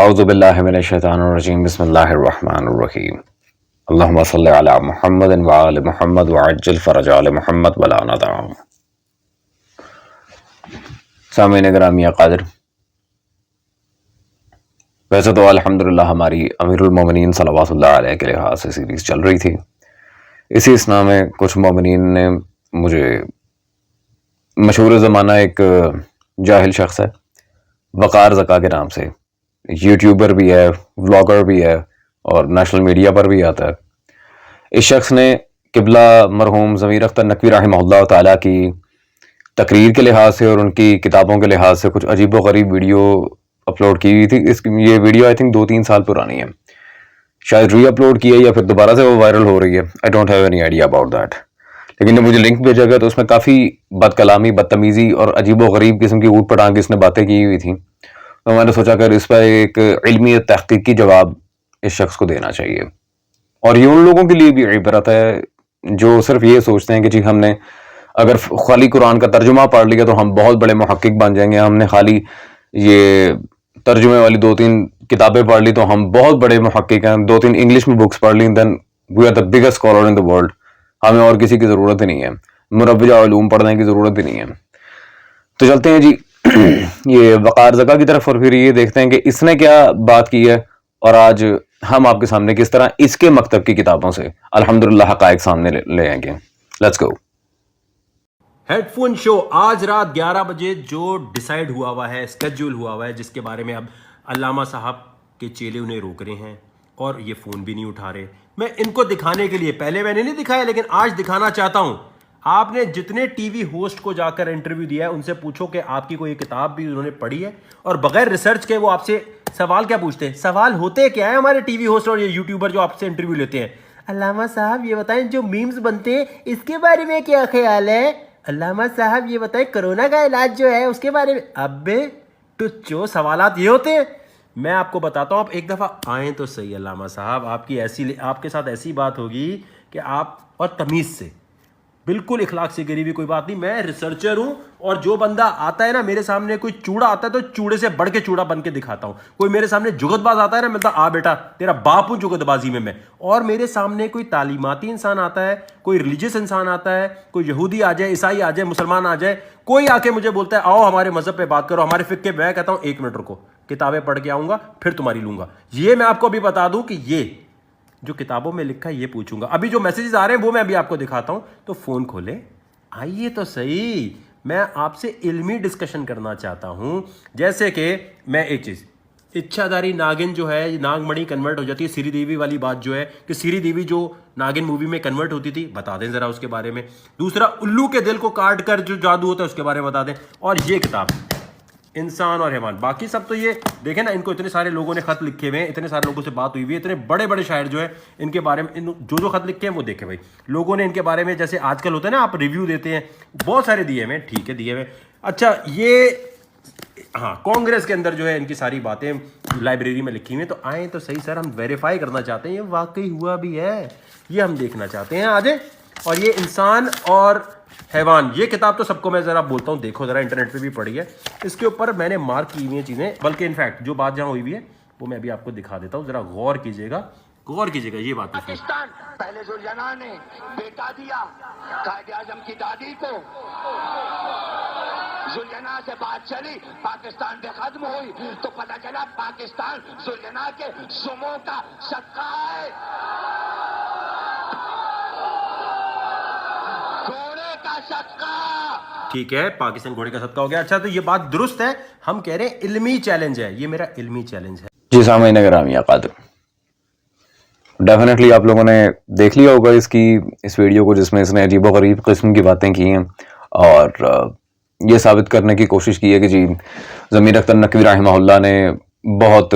اعوذ باللہ من الشیطان الرجیم بسم اللہ الرحمن الرحیم اللہم صلی علی محمد وآل محمد وعجل فرج آل محمد ولا ندعهم۔ سامعین گرامی قادر، ویسے تو الحمدللہ ہماری امیر المومنین صلوات اللہ علیہ کے لحاظ سے سیریز چل رہی تھی۔ اسی اسنا میں کچھ مومنین نے مجھے مشہور زمانہ ایک جاہل شخص ہے وقار زکا کے نام سے، یوٹیوبر بھی ہے، ولاگر بھی ہے اور نیشنل میڈیا پر بھی آتا ہے۔ اس شخص نے قبلہ مرحوم ضمیر اختر نقوی رحمہ اللہ تعالیٰ کی تقریر کے لحاظ سے اور ان کی کتابوں کے لحاظ سے کچھ عجیب و غریب ویڈیو اپلوڈ کی ہوئی تھی۔ یہ ویڈیو آئی تھنک 2-3 سال پرانی ہے، شاید ری اپلوڈ کی ہے یا پھر دوبارہ سے وہ وائرل ہو رہی ہے، I don't have any idea about that. لیکن جب مجھے لنک بھیجا گیا تو اس میں کافی بد کلامی، بدتمیزی اور عجیب و غریب قسم کی اوٹ پٹانگ اس نے باتیں کی ہوئی تھیں، تو میں نے سوچا کہ اس پر ایک علمی تحقیقی جواب اس شخص کو دینا چاہیے۔ اور یہ ان لوگوں کے لیے بھی عبرت ہے جو صرف یہ سوچتے ہیں کہ جی ہم نے اگر خالی قرآن کا ترجمہ پڑھ لیا تو ہم بہت بڑے محقق بن جائیں گے، ہم نے خالی یہ ترجمے والی 2-3 کتابیں پڑھ لی تو ہم بہت بڑے محقق ہیں، 2-3 انگلش میں بکس پڑھ لی then we are the biggest scholar in the world, ہمیں اور کسی کی ضرورت ہی نہیں ہے، مروجہ علوم پڑھنے کی ضرورت ہی نہیں ہے۔ تو چلتے ہیں جی یہ وقار زکا کی طرف، اور پھر یہ دیکھتے ہیں کہ اس نے کیا بات کی ہے، اور آج ہم آپ کے سامنے کس طرح اس کے مکتب کی کتابوں سے الحمدللہ حقائق سامنے لے آئیں گے۔ Let's go. ہیڈ فون شو آج رات 11 بجے جو ڈیسائیڈ ہوا ہے، اسکیڈول ہوا ہے، جس کے بارے میں اب علامہ صاحب کے چیلے انہیں روک رہے ہیں اور یہ فون بھی نہیں اٹھا رہے۔ میں ان کو دکھانے کے لیے، پہلے میں نے نہیں دکھایا لیکن آج دکھانا چاہتا ہوں۔ آپ نے جتنے ٹی وی ہوسٹ کو جا کر انٹرویو دیا ہے ان سے پوچھو کہ آپ کی کوئی کتاب بھی انہوں نے پڑھی ہے، اور بغیر ریسرچ کے وہ آپ سے سوال کیا پوچھتے ہیں؟ سوال ہوتے کیا ہے ہمارے ٹی وی ہوسٹ اور یہ یوٹیوبر جو آپ سے انٹرویو لیتے ہیں؟ علامہ صاحب یہ بتائیں جو میمز بنتے ہیں اس کے بارے میں کیا خیال ہے؟ علامہ صاحب یہ بتائیں کرونا کا علاج جو ہے اس کے بارے میں۔ ابے ٹچو سوالات یہ ہوتے ہیں؟ میں آپ کو بتاتا ہوں، آپ ایک دفعہ آئیں تو صحیح علامہ صاحب، آپ کے ساتھ ایسی بات ہوگی کہ آپ، اور تمیز سے، بالکل اخلاق سے گری ہوئی کوئی بات نہیں۔ میں ریسرچر ہوں اور جو بندہ آتا ہے نا میرے سامنے، کوئی چوڑا آتا ہے تو چوڑے سے بڑھ کے چوڑا بن کے دکھاتا ہوں، کوئی میرے سامنے جگت باز آتا ہے نا میں آ بیٹا تیرا باپ ہوں جگت بازی میں، اور میرے سامنے کوئی تعلیماتی انسان آتا ہے، کوئی ریلیجیس انسان آتا ہے، کوئی یہودی آ جائے، عیسائی آ جائے، مسلمان آ جائے، کوئی آ کے مجھے بولتا ہے آؤ ہمارے مذہب پہ بات کرو، ہمارے فقہ، میں کہتا ہوں 1 منٹ رکو، کتابیں پڑھ کے آؤں گا پھر تمہاری لوں گا۔ یہ میں آپ کو ابھی بتا دوں کہ یہ جو کتابوں میں لکھا ہے یہ پوچھوں گا۔ ابھی جو میسیجز آ رہے ہیں وہ میں ابھی آپ کو دکھاتا ہوں، تو فون کھولے، آئیے تو صحیح، میں آپ سے علمی ڈسکشن کرنا چاہتا ہوں۔ جیسے کہ میں ایک چیز، اچھا داری ناگن جو ہے ناگ مڑی کنورٹ ہو جاتی ہے، سری دیوی والی بات جو ہے کہ سری دیوی جو ناگن مووی میں کنورٹ ہوتی تھی، بتا دیں ذرا اس کے بارے میں۔ دوسرا، الو کے دل کو کاٹ کر جو جادو ہوتا ہے اس کے بارے میں بتا دیں۔ اور یہ کتاب انسان اور حیوان، باقی سب تو یہ دیکھیں نا، ان کو اتنے سارے لوگوں نے خط لکھے ہوئے ہیں، اتنے سارے لوگوں سے بات ہوئی ہوئی ہے، اتنے بڑے بڑے شاعر جو ہیں ان کے بارے میں جو خط لکھے ہیں وہ دیکھیں بھائی، لوگوں نے ان کے بارے میں جیسے آج کل ہوتا ہے نا آپ ریویو دیتے ہیں، بہت سارے دیے ہوئے ہیں، ٹھیک ہے دیے ہوئے۔ اچھا یہ ہاں کانگریس کے اندر جو ہے ان کی ساری باتیں لائبریری میں لکھی ہوئی ہیں، تو آئیں تو صحیح سر، ہم ویریفائی کرنا چاہتے ہیں یہ واقعی ہوا بھی ہے، یہ ہم دیکھنا چاہتے ہیں، آ جائیں۔ اور یہ انسان اور حیوان، یہ کتاب تو سب کو میں ذرا بولتا ہوں دیکھو ذرا، انٹرنیٹ پہ بھی پڑھی ہے، اس کے اوپر میں نے مارک کی ہوئی ہیں چیزیں، بلکہ انفیکٹ جو بات جہاں ہوئی ہوئی ہے وہ میں ابھی آپ کو دکھا دیتا ہوں، ذرا غور کیجیے گا، غور کیجیے گا یہ بات۔ پاکستان پہلے زلینا نے بیٹا دیا قائد اعظم کی دادی کو، زلینا سے بات چلی، پاکستان پہ ختم ہوئی تو پتہ چلا پاکستان زلینا کے سموں کا صدقہ ہے، گھوڑے کا صدقہ۔ ٹھیک ہے، پاکستان گھوڑے کا صدقہ ہو گیا۔ اچھا تو یہ بات درست ہے، ہم کہہ رہے ہیں علمی چیلنج ہے، یہ میرا علمی چیلنج ہے۔ جی سامعین گرامی قادر، ڈیفینیٹلی آپ لوگوں نے دیکھ لیا ہوگا اس ویڈیو کو جس میں اس نے عجیب و غریب قسم کی باتیں کی ہیں اور یہ ثابت کرنے کی کوشش کی ہے کہ جی ضمیر اختر نقوی رحمہ اللہ نے بہت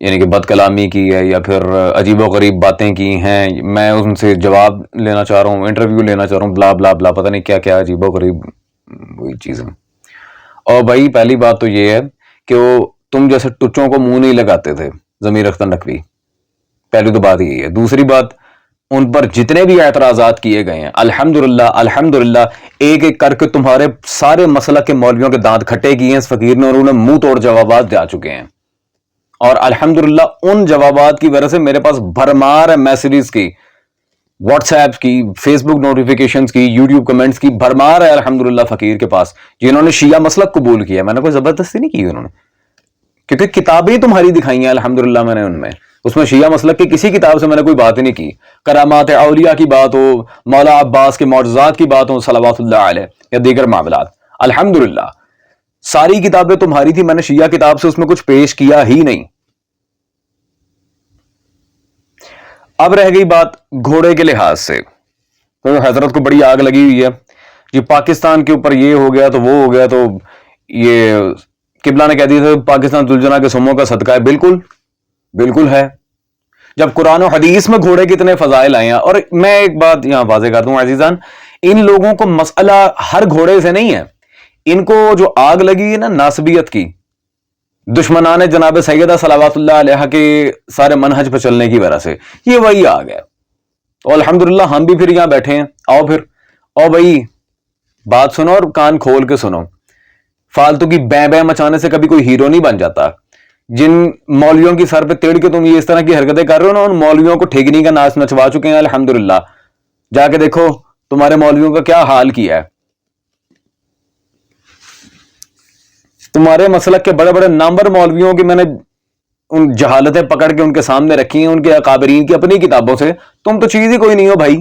یعنی کہ بد کلامی کی ہے یا پھر عجیب و غریب باتیں کی ہیں، میں ان سے جواب لینا چاہ رہا ہوں، انٹرویو لینا چاہ رہا ہوں، بلا بلا بلا، پتہ نہیں کیا کیا عجیب و غریب وہی چیزیں۔ اور بھائی پہلی بات تو یہ ہے کہ وہ تم جیسے ٹچوں کو منہ نہیں لگاتے تھے ضمیر اختر نقوی، پہلی تو بات یہی ہے۔ دوسری بات، ان پر جتنے بھی اعتراضات کیے گئے ہیں الحمدللہ ایک ایک کر کے تمہارے سارے مسلک کے مولویوں کے دانت کھٹے کیے ہیں اس فقیر نے، اور انہیں منہ توڑ جوابات دے چکے ہیں، اور الحمدللہ ان جوابات کی وجہ سے میرے پاس بھرمار ہے میسیجز کی، واٹس ایپ کی، فیس بک نوٹیفیکیشنز کی، یوٹیوب کمنٹس کی بھرمار ہے الحمدللہ فقیر کے پاس، جنہوں نے شیعہ مسلک قبول کیا. میں نے کوئی زبردستی نہیں کی انہوں نے، کیونکہ کتابیں تمہاری دکھائی ہیں الحمدللہ میں نے ان میں، اس میں شیعہ مسلک کی کسی کتاب سے میں نے کوئی بات ہی نہیں کی. کرامات اولیاء کی بات ہو، مولا عباس کے معجزات کی بات ہو صلوات اللہ علیہ، یا دیگر معاملات، الحمدللہ ساری کتابیں تمہاری تھی. میں نے شیعہ کتاب سے اس میں کچھ پیش کیا ہی نہیں. اب رہ گئی بات گھوڑے کے لحاظ سے، تو حضرت کو بڑی آگ لگی ہوئی ہے جی، پاکستان کے اوپر یہ ہو گیا تو وہ ہو گیا، تو یہ قبلہ نے کہہ دیا تھا پاکستان ذوالجناح کے سموں کا صدقہ ہے. بالکل بالکل ہے. جب قرآن و حدیث میں گھوڑے کتنے فضائل آئے ہیں. اور میں ایک بات یہاں واضح کر دوں عزیزان، ان لوگوں کو مسئلہ ہر گھوڑے سے نہیں ہے، ان کو جو آگ لگی ہے نا ناسبیت کی، دشمنان جناب سیدہ صلوات اللہ علیہ کے سارے منہج پہ چلنے کی وجہ سے، یہ وہی آ گیا. تو الحمدللہ ہم بھی پھر یہاں بیٹھے ہیں. آؤ بھائی بات سنو اور کان کھول کے سنو. فالتو کی بیں بیں مچانے سے کبھی کوئی ہیرو نہیں بن جاتا. جن مولویوں کی سر پہ تیڑ کے تم یہ اس طرح کی حرکتیں کر رہے ہو نا، ان مولویوں کو ٹھیکنی کا ناچ نچوا چکے ہیں الحمدللہ. جا کے دیکھو تمہارے مولویوں کا کیا حال کیا ہے. تمہارے مسلک کے بڑے بڑے نامور مولویوں کی میں نے ان جہالتیں پکڑ کے ان کے سامنے رکھی ہیں، ان کے اکابرین کی اپنی کتابوں سے. تم تو چیز ہی کوئی نہیں ہو بھائی.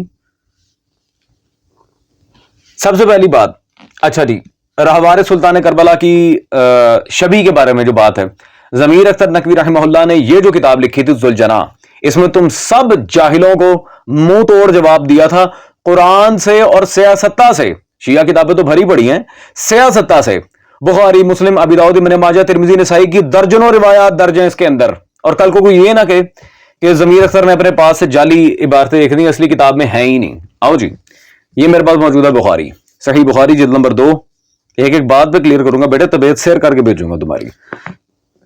سب سے پہلی بات، اچھا جی، راہوار سلطان کربلا کی شبی کے بارے میں جو بات ہے، ضمیر اختر نقوی رحمہ اللہ نے یہ جو کتاب لکھی تھی ذوالجناح، اس میں تم سب جاہلوں کو منہ توڑ جواب دیا تھا قرآن سے اور سیاستہ سے. شیعہ کتابیں تو بھری پڑی ہیں سیاستہ سے. بخاری، مسلم، ابی داؤد، ابن ماجہ، ترمذی، نسائی کی درجنوں روایات درج ہیں اس کے اندر. اور کل کو کوئی یہ نہ کہے کہ ضمیر اختر نے اپنے پاس سے جعلی عبارتیں لکھ دی، اصلی کتاب میں ہیں ہی نہیں. آؤ جی، یہ میرے پاس موجود ہے بخاری، صحیح بخاری جلد نمبر 2. ایک بات پہ کلیئر کروں گا بیٹے، طبیعت سیر کر کے بھیجوں گا تمہاری.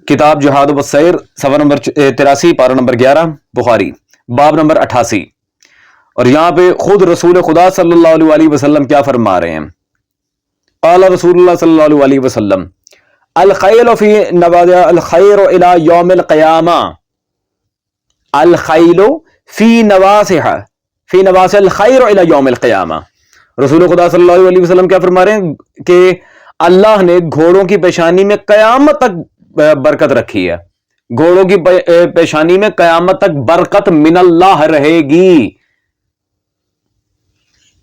کتاب جہاد و سیر، صفحہ نمبر 83، پارہ نمبر 11، بخاری، باب نمبر 88. اور یہاں پہ خود رسول خدا صلی اللہ علیہ وسلم کیا فرما رہے ہیں؟ قال رسول اللہ صلی اللہ علیہ وسلم الخیل فی نوادع الخیر الى یوم القیامہ. الخیل فی نواسع الخیر الى یوم القیامہ. رسول خدا صلی اللہ علیہ وسلم کیا فرما رہے ہیں کہ اللہ نے گھوڑوں کی پیشانی میں قیامت تک برکت رکھی ہے. گھوڑوں کی پیشانی میں قیامت تک برکت من اللہ رہے گی.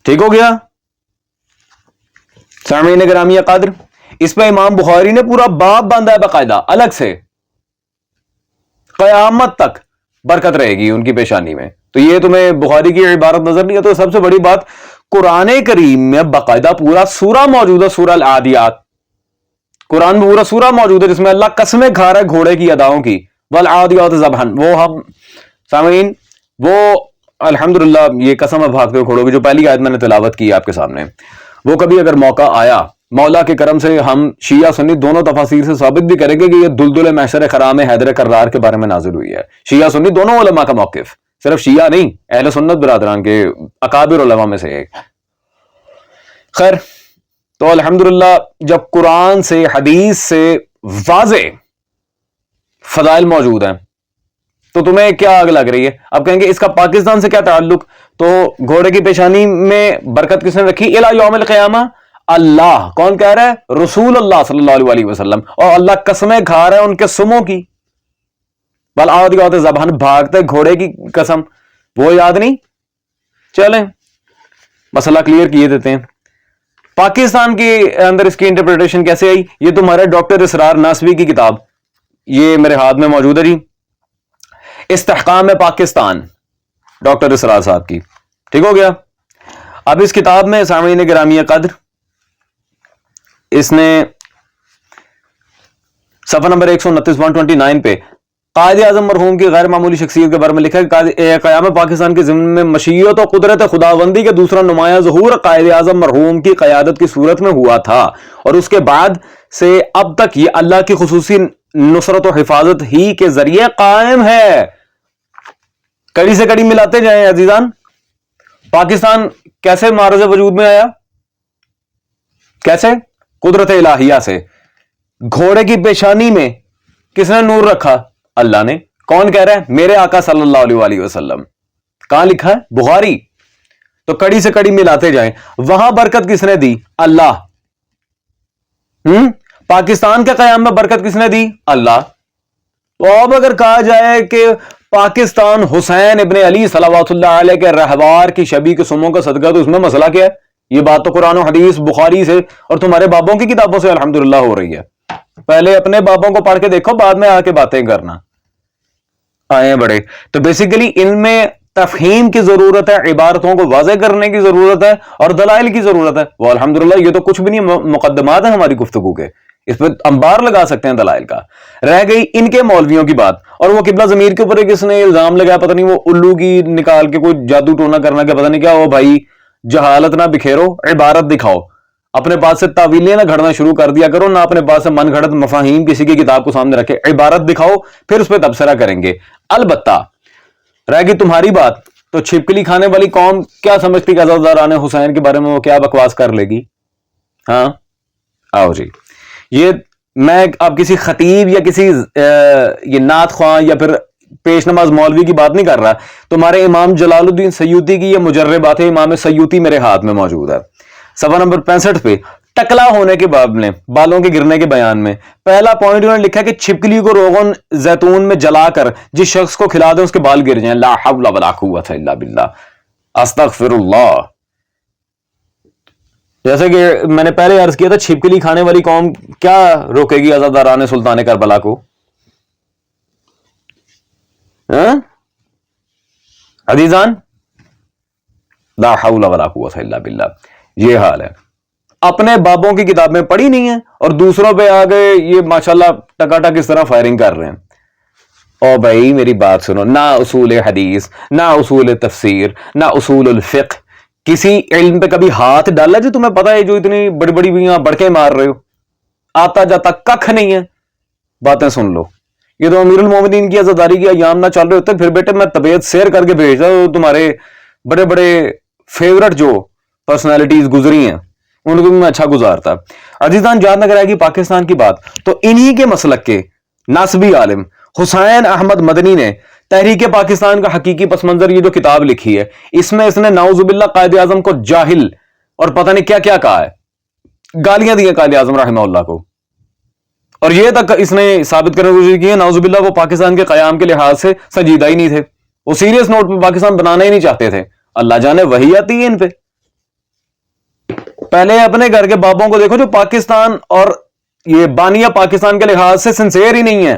ٹھیک ہو گیا سامعین گرامی قادر؟ اس پہ امام بخاری نے پورا باب باندھا ہے باقاعدہ الگ سے، قیامت تک برکت رہے گی ان کی پیشانی میں. تو یہ تمہیں بخاری کی عبارت نظر نہیں ہے؟ تو سب سے بڑی بات، قرآن کریم میں باقاعدہ پورا سورہ موجود ہے، سورہ العادیات. قرآن میں پورا سورہ موجود ہے جس میں اللہ قسمیں کھا رہا ہے گھوڑے کی اداؤں کی. والعادیات ضبحا، وہ ہم سامعین وہ الحمدللہ یہ قسم ہے بھاگتے ہوئے گھوڑوں کی جو پہلی آیت میں نے تلاوت کی آپ کے سامنے، وہ کبھی اگر موقع آیا مولا کے کرم سے ہم شیعہ سنی دونوں تفاسیر سے ثابت بھی کریں گے کہ یہ دلدل محشر خرام حیدر کرار کے بارے میں نازل ہوئی ہے. شیعہ سنی دونوں علماء کا موقف، صرف شیعہ نہیں، اہل سنت برادران کے اکابر علماء میں سے ایک. خیر، تو الحمدللہ جب قرآن سے حدیث سے واضح فضائل موجود ہیں تو تمہیں کیا آگ لگ رہی ہے؟ اب کہیں گے اس کا پاکستان سے کیا تعلق؟ تو گھوڑے کی پیشانی میں برکت کس نے رکھی؟ الی یوم القیامہ. اللہ کون کہہ رہا ہے؟ رسول اللہ صلی اللہ علیہ وسلم. اور اللہ قسمیں کھا رہا ہے ان کے سموں کی. والعادیات ضبحا، بھاگتے گھوڑے کی قسم، وہ یاد نہیں؟ چلیں مسئلہ کلیئر کیے دیتے ہیں. پاکستان کے اندر اس کی انٹرپریٹیشن کیسے آئی؟ یہ تمہارے ڈاکٹر اسرار ناسوی کی کتاب، یہ میرے ہاتھ میں موجود ہے جی، استحکام پاکستان، ڈاکٹر اسرار صاحب کی. ٹھیک ہو گیا؟ اب اس کتاب میں سامعین گرامی قدر اس نے صفحہ نمبر 129 129 پہ قائد اعظم مرحوم کی غیر معمولی شخصیت کے بارے میں لکھا ہے کہ قیام پاکستان کے ضمن میں مشیت و قدرت خداوندی کے دوسرا نمایاں ظہور قائد اعظم مرحوم کی قیادت کی صورت میں ہوا تھا، اور اس کے بعد سے اب تک یہ اللہ کی خصوصی نصرت و حفاظت ہی کے ذریعے قائم ہے. کڑی سے کڑی ملاتے جائیں عزیزان. پاکستان کیسے معرض وجود میں آیا؟ کیسے؟ قدرت الہیہ سے. گھوڑے کی پیشانی میں کس نے نور رکھا؟ اللہ نے. کون کہہ رہا ہے؟ میرے آقا صلی اللہ علیہ وآلہ وسلم. کہاں لکھا ہے؟ بخاری. تو کڑی سے کڑی ملاتے جائیں. وہاں برکت کس نے دی؟ اللہ. پاکستان کے قیام میں برکت کس نے دی؟ اللہ. تو اب اگر کہا جائے کہ پاکستان حسین ابن علی صلوات اللہ علیہ کے رہوار کی شبی کے سموں کا صدقہ، تو اس میں مسئلہ کیا ہے؟ یہ بات تو قرآن و حدیث بخاری سے اور تمہارے بابوں کی کتابوں سے الحمدللہ ہو رہی ہے. پہلے اپنے بابوں کو پڑھ کے دیکھو، بعد میں آ کے باتیں کرنا. آئے بڑے. تو بیسیکلی ان میں تفہیم کی ضرورت ہے، عبارتوں کو واضح کرنے کی ضرورت ہے اور دلائل کی ضرورت ہے. وہ الحمدللہ یہ تو کچھ بھی نہیں، مقدمات ہیں ہماری گفتگو کے، اس پہ انبار لگا سکتے ہیں دلائل کا. رہ گئی ان کے مولویوں کی بات. اور وہ قبلہ ضمیر کے اوپر ایک اس نے الزام لگایا، پتہ نہیں وہ الو کی نکال کے کوئی جادو ٹونا کرنا کہ پتہ نہیں کیا. وہ بھائی جہالت نہ بکھیرو، عبارت دکھاؤ. اپنے پاس سے تعویلیں نہ گھڑنا شروع کر دیا کرو، نہ اپنے پاس سے من گھڑت مفاہیم کسی کی کتاب کو سامنے رکھے. عبارت دکھاؤ، پھر اس پہ تبصرہ کریں گے. البتہ رہ گئی تمہاری بات. تو چھپکلی کھانے والی قوم کیا سمجھتی کہ عزاداران حسین کے بارے میں وہ کیا بکواس کر لے گی؟ ہاں آؤ جی. یہ میں اب کسی خطیب یا کسی یہ نعت خواں یا پھر پیش نماز مولوی کی بات نہیں کر رہا. تمہارے امام جلال الدین سیوطی کی یہ مجربات ہے. امام سیوطی میرے ہاتھ میں موجود ہے، صفحہ نمبر 65 پہ. ٹکلا ہونے کے باب میں، بالوں کے گرنے کے بیان میں پہلا پوائنٹ انہوں نے لکھا کہ چھپکلی کو روغن زیتون میں جلا کر جس شخص کو کھلا دیں اس کے بال گر جائیں. لا حول ولا قوت الا باللہ، استغفر اللہ. جیسے کہ میں نے پہلے عرض کیا تھا، چھپکلی کھانے والی قوم کیا روکے گی عزاداران سلطان کربلا کو؟ عزیزان، لا حول ولا قوت الا باللہ. یہ حال ہے. اپنے بابوں کی کتابیں پڑھی نہیں ہیں اور دوسروں پہ آ گئے یہ ماشاءاللہ ٹکاٹک اس طرح فائرنگ کر رہے ہیں. او بھائی میری بات سنو، نہ اصول حدیث، نہ اصول تفسیر، نہ اصول الفقہ، کسی علم پہ کبھی ہاتھ ڈالا جو تمہیں پتا ہے؟ جو اتنی بڑی بڑی بڑکے مار رہے ہو، آتا جاتا ککھ نہیں ہے. باتیں سن لو. یہ تو امیر المومنین کی عزاداری کی ایام نہ چل رہے ہوتے، پھر بیٹے میں طبیعت سیر کر کے بھیجتا ہوں. تمہارے بڑے بڑے فیورٹ جو پرسنالٹیز گزری ہیں ان کو بھی میں اچھا گزارتا. عزیزان، جان نگر آئے گی پاکستان کی بات تو انہی کے مسلک کے ناسبی عالم حسین احمد مدنی نے تحریک پاکستان کا حقیقی پس منظر یہ جو کتاب لکھی ہے، اس میں اس نے نعوذ باللہ قائد اعظم کو جاہل اور پتہ نہیں کیا کیا کہا ہے. گالیاں دی ہیں قائد اعظم رحمہ اللہ کو. اور یہ تک اس نے ثابت کرنے کی کوشش کی ہے نعوذ باللہ وہ پاکستان کے قیام کے لحاظ سے سنجیدہ ہی نہیں تھے. وہ سیریس نوٹ پہ پاکستان بنانا ہی نہیں چاہتے تھے. اللہ جانے وہی آتی ہے ان پہ. پہلے اپنے گھر کے بابوں کو دیکھو جو پاکستان اور یہ بانیہ پاکستان کے لحاظ سے سنسیئر ہی نہیں ہے.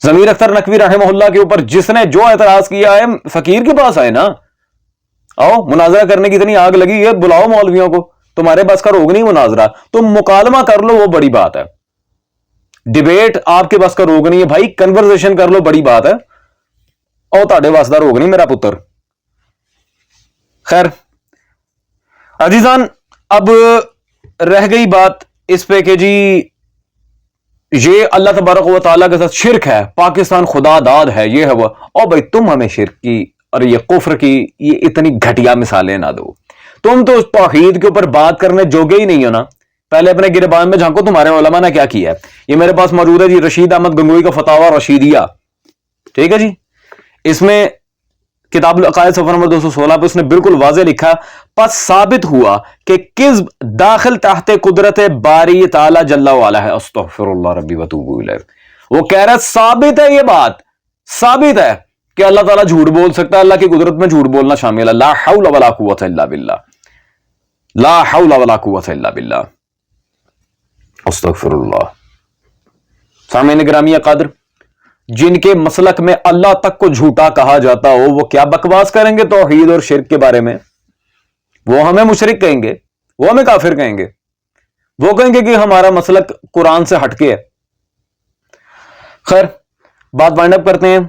ضمیر اختر نقوی رحمہ اللہ کے اوپر جس نے جو اعتراض کیا ہے، فقیر کے پاس آئے نا، آؤ مناظرہ کرنے کی اتنی آگ لگی ہے، بلاؤ مولویوں کو. تمہارے بس کا روگ نہیں مناظرہ، تم مکالمہ کر لو وہ بڑی بات ہے. ڈیبیٹ آپ کے بس کا روگ نہیں ہے بھائی، کنورسیشن کر لو بڑی بات ہے. او تاڑے واسطہ روگ نہیں میرا پتر. خیر عزیزان، اب رہ گئی بات اس پہ کہ جی یہ اللہ تبارک و تعالیٰ کے ساتھ شرک ہے، پاکستان خدا داد ہے، یہ ہے وہ. او بھائی تم ہمیں شرک کی اور یہ کفر کی یہ اتنی گھٹیا مثالیں نہ دو. تم تو اس توحید کے اوپر بات کرنے جوگے ہی نہیں ہو نا. پہلے اپنے گربان میں جھانکو تمہارے علماء نے کیا کیا ہے. یہ میرے پاس موجود ہے جی، رشید احمد گنگوئی کا فتاوی رشیدیہ، ٹھیک ہے جی. اس میں کتاب العقائد صفحہ نمبر 216 پہ اس نے بالکل واضح لکھا، پس ثابت ہوا کہ کذب داخل تحت قدرت باری تعالی جل وعلا ہے. استغفر اللہ ربی وتوب الیہ. وہ کہہ رہا ہے ثابت ہے، یہ بات ثابت ہے کہ اللہ تعالیٰ جھوٹ بول سکتا ہے، اللہ کی قدرت میں جھوٹ بولنا شامل ہے. لا حول ولا قوت الا باللہ، لا حول ولا قوت الا باللہ. استغفر اللہ. سامعین گرامی قدر، جن کے مسلک میں اللہ تک کو جھوٹا کہا جاتا ہو وہ کیا بکواس کریں گے توحید اور شرک کے بارے میں؟ وہ ہمیں مشرک کہیں گے، وہ ہمیں کافر کہیں گے، وہ کہیں گے کہ ہمارا مسلک قرآن سے ہٹ کے ہے. خیر بات وائنڈ اپ کرتے ہیں.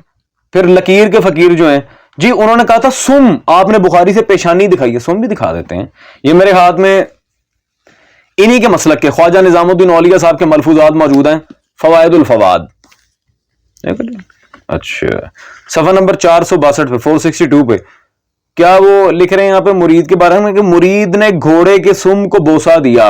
پھر لکیر کے فقیر جو ہیں جی، انہوں نے کہا تھا سم، آپ نے بخاری سے پیشانی دکھائی ہے، سم بھی دکھا دیتے ہیں. یہ میرے ہاتھ میں انہی کے مسلک کے خواجہ نظام الدین اولیاء صاحب کے ملفوظات موجود ہیں، فوائد الفواد. اچھا صفحہ نمبر 462 پہ 462 پہ کیا وہ لکھ رہے ہیں یہاں پہ مرید کے بارے میں کہ مرید نے گھوڑے کے سم کو بوسا دیا.